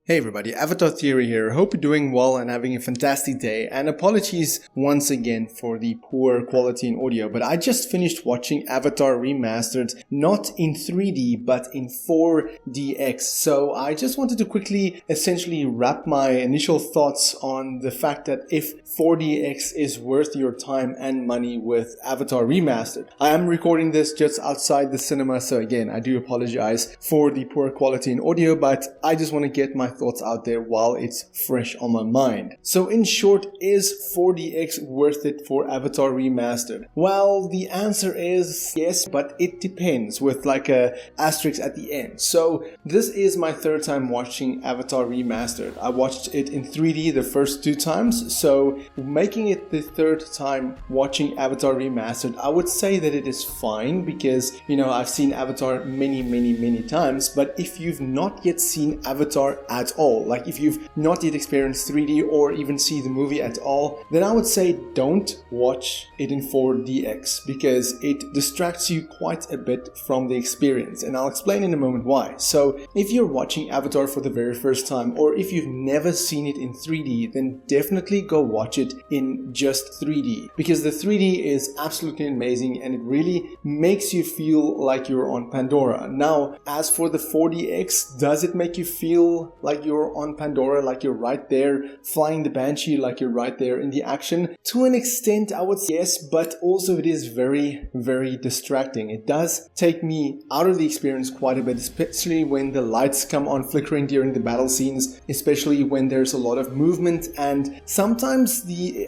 Hey everybody, Avatar Theory here. Hope you're doing well and having a fantastic day. And apologies once again for the poor quality in audio, but I just finished watching Avatar Remastered, not in 3D, but in 4DX. So I just wanted to quickly essentially wrap my initial thoughts on the fact that if 4DX is worth your time and money with Avatar Remastered. I am recording this just outside the cinema, so again, I do apologize for the poor quality in audio, but I just want to get my thoughts out there while it's fresh on my mind. So in short, is 4DX worth it for Avatar Remastered? Well, the answer is yes, but it depends, with like a asterisk at the end. So this is my third time watching Avatar Remastered. I watched it in 3D the first two times, so making it the third time watching Avatar Remastered, I would say that it is fine because, you know, I've seen Avatar many times, but if you've not yet seen Avatar at all, like if you've not yet experienced 3D or even see the movie at all, then I would say don't watch it in 4DX because it distracts you quite a bit from the experience, and I'll explain in a moment why. So if you're watching Avatar for the very first time, or if you've never seen it in 3D, then definitely go watch it in just 3D because the 3D is absolutely amazing and it really makes you feel like you're on Pandora. Now, as for the 4DX, does it make you feel like you're on Pandora, like you're right there flying the Banshee, like you're right there in the action? To an extent, I would say yes, but also it is very distracting. It does take me out of the experience quite a bit, especially when the lights come on flickering during the battle scenes, especially when there's a lot of movement, and sometimes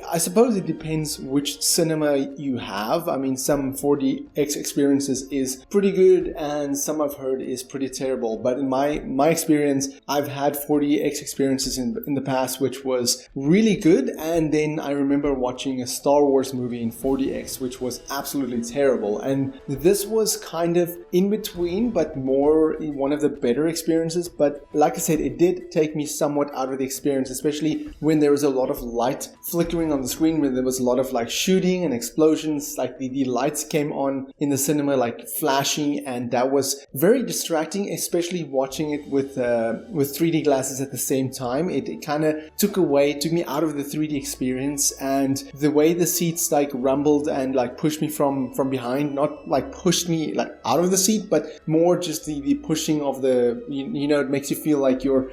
I suppose it depends which cinema you have. I mean, some 4DX experiences is pretty good and some I've heard is pretty terrible, but in my experience, I've had 4DX experiences in the past which was really good, and then I remember watching a Star Wars movie in 4DX which was absolutely terrible, and this was kind of in between but more in one of the better experiences. But like I said, it did take me somewhat out of the experience, especially when there was a lot of light flickering on the screen, when there was a lot of like shooting and explosions, like the lights came on in the cinema like flashing, and that was very distracting, especially watching it with 3D glasses at the same time. It kind of took me out of the 3D experience, and the way the seats like rumbled and like pushed me from behind, not like pushed me like out of the seat, but more just the pushing of the, you know, it makes you feel like you're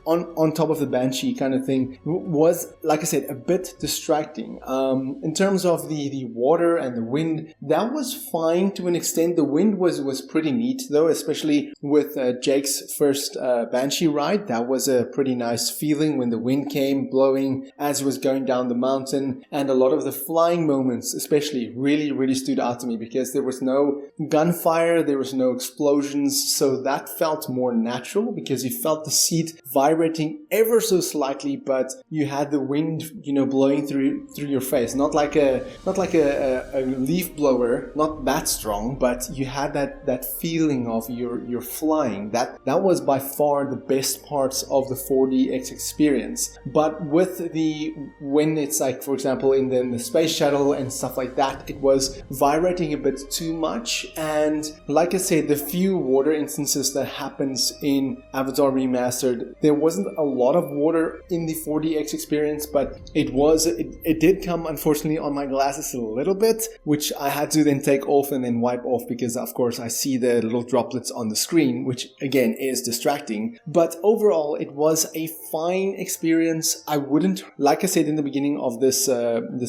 on top of the Banshee kind of thing, was, like I said, a bit distracting. In terms of the water and the wind, that was fine to an extent. The wind was pretty neat though, especially with Jake's first Banshee ride. That was a pretty nice feeling when the wind came blowing as it was going down the mountain, and a lot of the flying moments especially really stood out to me because there was no gunfire, there was no explosions, so that felt more natural because you felt the seat vibrating ever so slightly, but you had the wind, you know, blowing through your face, not like a leaf blower, not that strong, but you had that feeling of you're flying. That was by far the best parts of the 4DX experience. But with when it's like, for example, in the space shuttle and stuff like that, it was vibrating a bit too much. And like I said, the few water instances that happens in Avatar Remastered, there wasn't a lot of water in the 4DX experience, but it did come unfortunately on my glasses a little bit, which I had to then take off and then wipe off because of course I see the little droplets on the screen, which again is distracting. But overall, it was a fine experience. I wouldn't, like I said in the beginning of this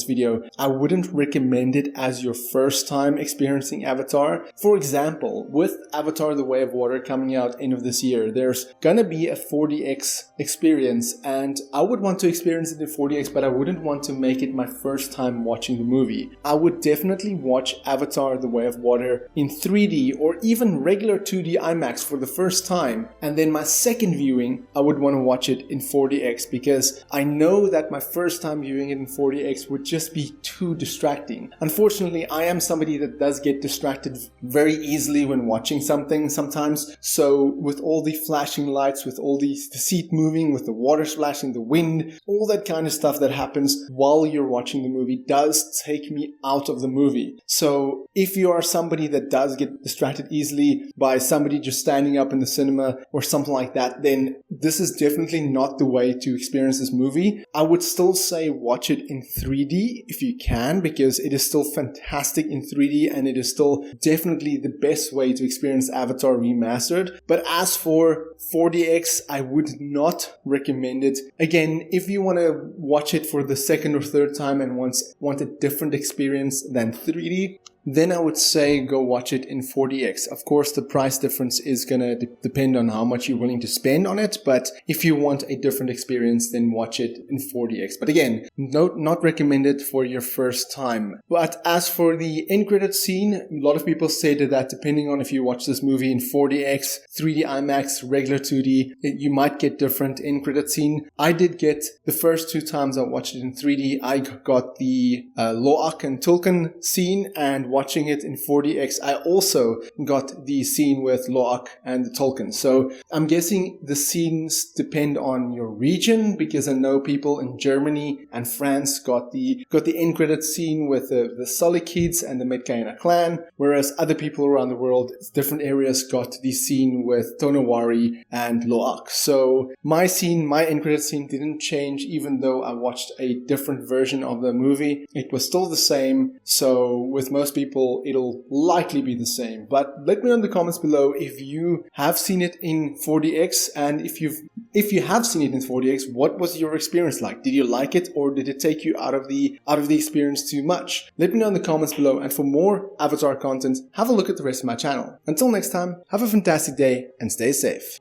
video, I wouldn't recommend it as your first time experiencing Avatar. For example, with Avatar The Way of Water coming out end of this year, there's gonna be a 4DX experience, and I would want to experience it in 4DX, but I wouldn't want to make it my first time watching the movie. I would definitely watch Avatar The Way of Water in 3D or even regular 2D IMAX for the first time, and then my second viewing I would want to watch it in 4DX because I know that my first time viewing it in 4DX would just be too distracting. Unfortunately, I am somebody that does get distracted very easily when watching something sometimes, so with all the flashing lights, with all the seat moving, with the water splashing, the wind, all that kind of stuff that happens while you're watching the movie does take me out of the movie. So if you are somebody that does get distracted easily by somebody just standing up in the cinema or something like that, then this is definitely not the way to experience this movie. I would still say watch it in 3D if you can, because it is still fantastic in 3D and it is still definitely the best way to experience Avatar Remastered. But as for 4DX, I would not recommend it. Again, if you want to watch it for the second or third time and want a different experience than 3D, then I would say go watch it in 4DX. Of course, the price difference is going to depend on how much you're willing to spend on it, but if you want a different experience, then watch it in 4DX. But again, not recommended for your first time. But as for the end credit scene, a lot of people say that depending on if you watch this movie in 4DX, 3D IMAX, regular 2D, you might get different end credit scene. I did get, the first 2 times I watched it in 3D, I got the Lo'ak and Tulkun scene, and watching it in 4DX, I also got the scene with Lo'ak and the Tolkien. So I'm guessing the scenes depend on your region, because I know people in Germany and France got the end credit scene with the Sully kids and the Metkayina clan, whereas other people around the world, different areas, got the scene with Tonawari and Lo'ak. So my end credit scene didn't change, even though I watched a different version of the movie. It was still the same. So with most people, it'll likely be the same. But let me know in the comments below if you have seen it in 4DX, and if you have seen it in 4DX, what was your experience like? Did you like it, or did it take you out of the experience too much? Let me know in the comments below, and for more Avatar content, have a look at the rest of my channel. Until next time, have a fantastic day and stay safe.